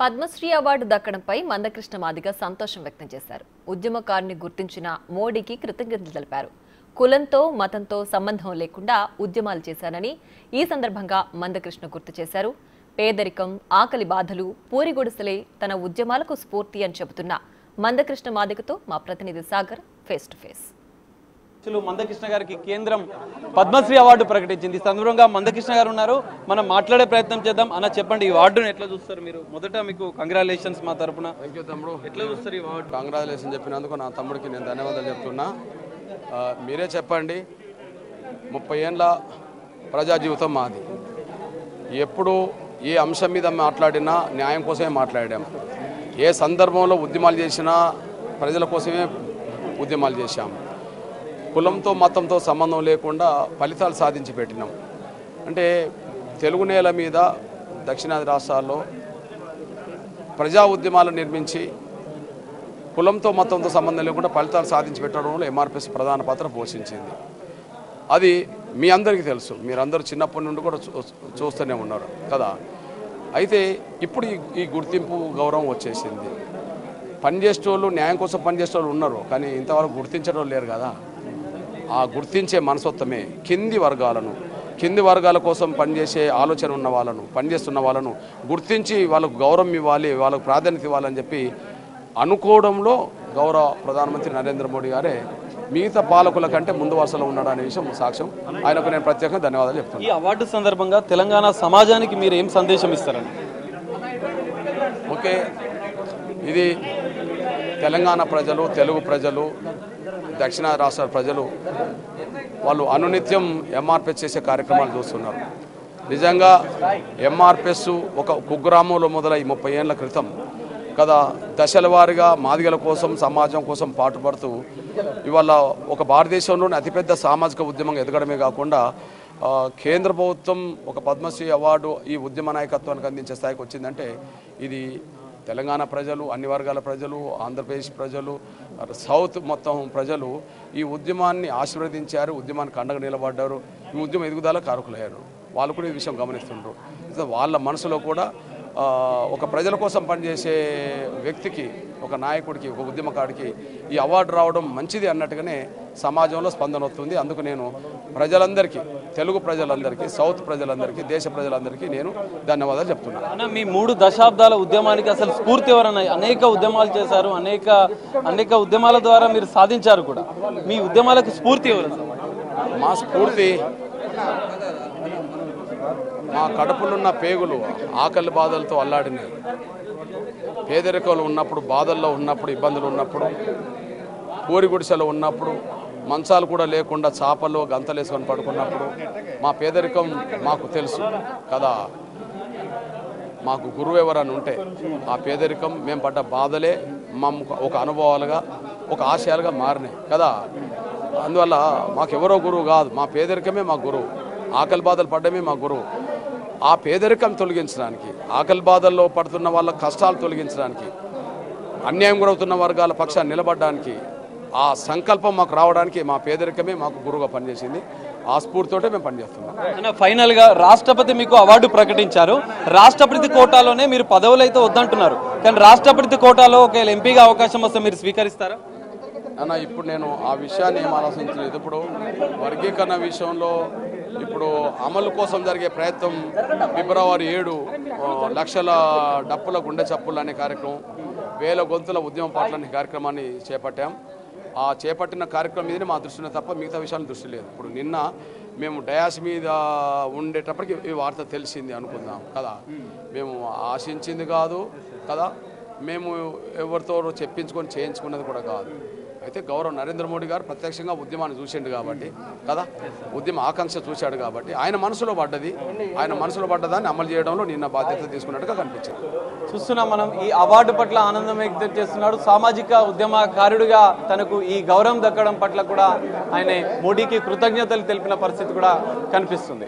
Padmashri award దక్కడంపై Mandakrishna Madiga సంతోషం వ్యక్తం చేశారు. ఉద్యమకారుని గుర్తించిన మోడీకి కృతజ్ఞతలు తెలిపారు. కులంతో మతంతో సంబంధం లేకుండా ఉద్యమాలు చేశానని ఈ సందర్భంగా మందకృష్ణ గుర్తు చేశారు. పేదరికం, ఆకలి బాధలు, పూరిగుడిసలే తన ఉద్యమాలకు స్ఫూర్తి అని చెబుతున్న మందకృష్ణ మాదిగతో మా ప్రతినిధి Sagar face to face. Mandakrishna గారికి కేంద్రం పద్మశ్రీ అవార్డు ప్రకటించింది. సందర్భంగా మందకృష్ణ గారు ఉన్నారు, మనం మాట్లాడే ప్రయత్నం చేద్దాం. అన్న చెప్పండి, ఈ అవార్డును ఎట్లా చూస్తారు మీరు? మొదట మీకు కంగ్రాచులేషన్స్ మా తరపున. తమ్ముడు ఎట్లా చూస్తారు ఈ అవార్డు? కంగ్రాచులేషన్ చెప్పినందుకు నా తమ్ముడికి నేను ధన్యవాదాలు చెప్తున్నా. మీరే చెప్పండి, 30 ఏళ్ళ ప్రజా జీవితం మాది. ఎప్పుడు ఏ అంశం మీద మాట్లాడినా న్యాయం కోసమే మాట్లాడాం. ఏ సందర్భంలో ఉద్యమాలు చేసినా ప్రజల కోసమే ఉద్యమాలు చేశాం. కులంతో మతంతో సంబంధం లేకుండా ఫలితాలు సాధించి పెట్టినాం. అంటే తెలుగు నేల మీద దక్షిణాది రాష్ట్రాల్లో ప్రజా ఉద్యమాలు నిర్మించి కులంతో మతంతో సంబంధం లేకుండా ఫలితాలు సాధించి పెట్టడంలో ఎంఆర్పిఎస్ ప్రధాన పాత్ర పోషించింది. అది మీ అందరికీ తెలుసు, మీరందరూ చిన్నప్పటి నుండి కూడా చూస్తూనే ఉన్నారు కదా. అయితే ఇప్పుడు ఈ గుర్తింపు గౌరవం వచ్చేసింది. పనిచేసేటోళ్ళు, న్యాయం కోసం పనిచేసేటోళ్ళు ఉన్నారు, కానీ ఇంతవరకు గుర్తించడం లేరు కదా. ఆ గుర్తించే మనస్తత్వమే కింది వర్గాల కోసం పనిచేసే ఆలోచన ఉన్న వాళ్ళను, పనిచేస్తున్న వాళ్ళను గుర్తించి వాళ్ళకు గౌరవం ఇవ్వాలి, వాళ్ళకు ప్రాధాన్యత ఇవ్వాలని చెప్పి అనుకోవడంలో గౌరవ ప్రధానమంత్రి నరేంద్ర మోడీ గారే మిగతా పాలకుల కంటే ముందు వరుసలో ఉన్నాడు అనే విషయం సాక్ష్యం. ఆయనకు నేను ప్రత్యేకంగా ధన్యవాదాలు చెప్తాను. ఈ అవార్డు సందర్భంగా తెలంగాణ సమాజానికి మీరు ఏం సందేశం ఇస్తారని? ఓకే, ఇది తెలంగాణ ప్రజలు, తెలుగు ప్రజలు, దక్షిణాది రాష్ట్రాల ప్రజలు వాళ్ళు అనునిత్యం ఎంఆర్పిఎస్ చేసే కార్యక్రమాలు చూస్తున్నారు. నిజంగా ఎంఆర్పిఎస్ ఒక కుగ్రామంలో మొదలై 30 ఏళ్ల క్రితం కదా దశల వారీగా మాదిగల కోసం, సమాజం కోసం పాటుపడుతూ ఇవాళ ఒక భారతదేశంలోని అతిపెద్ద సామాజిక ఉద్యమంగా ఎదగడమే కాకుండా కేంద్ర ప్రభుత్వం ఒక పద్మశ్రీ అవార్డు ఈ ఉద్యమ నాయకత్వానికి అందించే స్థాయికి వచ్చిందంటే ఇది తెలంగాణ ప్రజలు, అన్ని వర్గాల ప్రజలు, ఆంధ్రప్రదేశ్ ప్రజలు, సౌత్ మొత్తం ప్రజలు ఈ ఉద్యమాన్ని ఆశీర్వదించారు, ఉద్యమానికి అండగా నిలబడ్డారు, ఈ ఉద్యమం ఎదుగుదల కారకులయ్యారు. వాళ్ళు కూడా ఈ విషయం గమనిస్తుంటారు. వాళ్ళ మనసులో కూడా ఒక ప్రజల కోసం పనిచేసే వ్యక్తికి, ఒక నాయకుడికి, ఒక ఉద్యమకాడికి ఈ అవార్డు రావడం మంచిది అన్నట్టుగానే సమాజంలో స్పందన వస్తుంది. అందుకు నేను ప్రజలందరికీ, తెలుగు ప్రజలందరికీ, సౌత్ ప్రజలందరికీ, దేశ ప్రజలందరికీ నేను ధన్యవాదాలు చెప్తున్నాను. మీ 3 దశాబ్దాల ఉద్యమానికి అసలు స్ఫూర్తి ఎవరన్నా? అనేక ఉద్యమాలు చేశారు, అనేక ఉద్యమాల ద్వారా మీరు సాధించారు కూడా. మీ ఉద్యమాలకు స్ఫూర్తి ఎవరు? మా స్ఫూర్తి మా కడుపులున్న పేగులు ఆకలి బాధలతో అల్లాడినాయి. పేదరికంలో ఉన్నప్పుడు, బాధల్లో ఉన్నప్పుడు, ఇబ్బందులు ఉన్నప్పుడు, పూరి గుడిసెలో ఉన్నప్పుడు, మంచాలు కూడా లేకుండా చాపలు గంతలేసుకొని పడుకున్నప్పుడు మా పేదరికం మాకు తెలుసు కదా. మాకు గురువు ఎవరని ఉంటే ఆ పేదరికం, మేము పడ్డ బాధలే ఒక అనుభవాలుగా, ఒక ఆశయాలుగా మారినాయి కదా. అందువల్ల మాకెవరో గురువు కాదు, మా పేదరికమే మా గురువు, ఆకలి బాధలు పడ్డమే మా గురువు. ఆ పేదరికం తొలగించడానికి, ఆకలి బాధల్లో పడుతున్న వాళ్ళ కష్టాలు తొలగించడానికి, అన్యాయం గురవుతున్న వర్గాల పక్షాన్ని నిలబడడానికి, ఆ సంకల్పం మాకు రావడానికి మా పేదరికమే మాకు గురువుగా పనిచేసింది. ఆ స్ఫూర్తితోటే మేము పనిచేస్తున్నాం. ఫైనల్గా రాష్ట్రపతి మీకు అవార్డు ప్రకటించారు. రాష్ట్రపతి కోటాలోనే మీరు పదవులు అయితే వద్దంటున్నారు, కానీ రాష్ట్రపతి కోటాలో ఒకవేళ ఎంపీగా అవకాశం వస్తే మీరు స్వీకరిస్తారా? అన్న, ఇప్పుడు నేను ఆ విషయాన్ని ఏం ఆలోచించలేదు. ఇప్పుడు వర్గీకరణ విషయంలో ఇప్పుడు అమలు కోసం జరిగే ప్రయత్నం ఫిబ్రవరి 7 లక్షల డప్పుల గుండె చప్పులు అనే కార్యక్రమం, 1000 గొంతుల ఉద్యమ పాటలు అనే కార్యక్రమాన్ని చేపట్టాం. ఆ చేపట్టిన కార్యక్రమం మీదనే మా దృష్టినే తప్ప మిగతా విషయాలు దృష్టి లేదు. ఇప్పుడు నిన్న మేము డయాస్ మీద ఉండేటప్పటికి ఈ వార్త తెలిసింది అనుకుందాం కదా. మేము ఆశించింది కాదు కదా, మేము ఎవరితో చెప్పించుకొని చేయించుకున్నది కూడా కాదు. అయితే గౌరవ నరేంద్ర మోడీ గారు ప్రత్యక్షంగా ఉద్యమాన్ని చూసిండు కాబట్టి కదా, ఉద్యమ ఆకాంక్ష చూశాడు కాబట్టి ఆయన మనసులో పడ్డదాన్ని అమలు చేయడంలో నిన్న బాధ్యత తీసుకున్నట్టుగా కనిపించింది. చూస్తున్నాం మనం. ఈ అవార్డు పట్ల ఆనందం వ్యక్తం చేస్తున్నాడు. సామాజిక ఉద్యమకారుడిగా తనకు ఈ గౌరవం దక్కడం పట్ల కూడా ఆయన మోడీకి కృతజ్ఞతలు తెలిపిన పరిస్థితి కూడా కనిపిస్తుంది.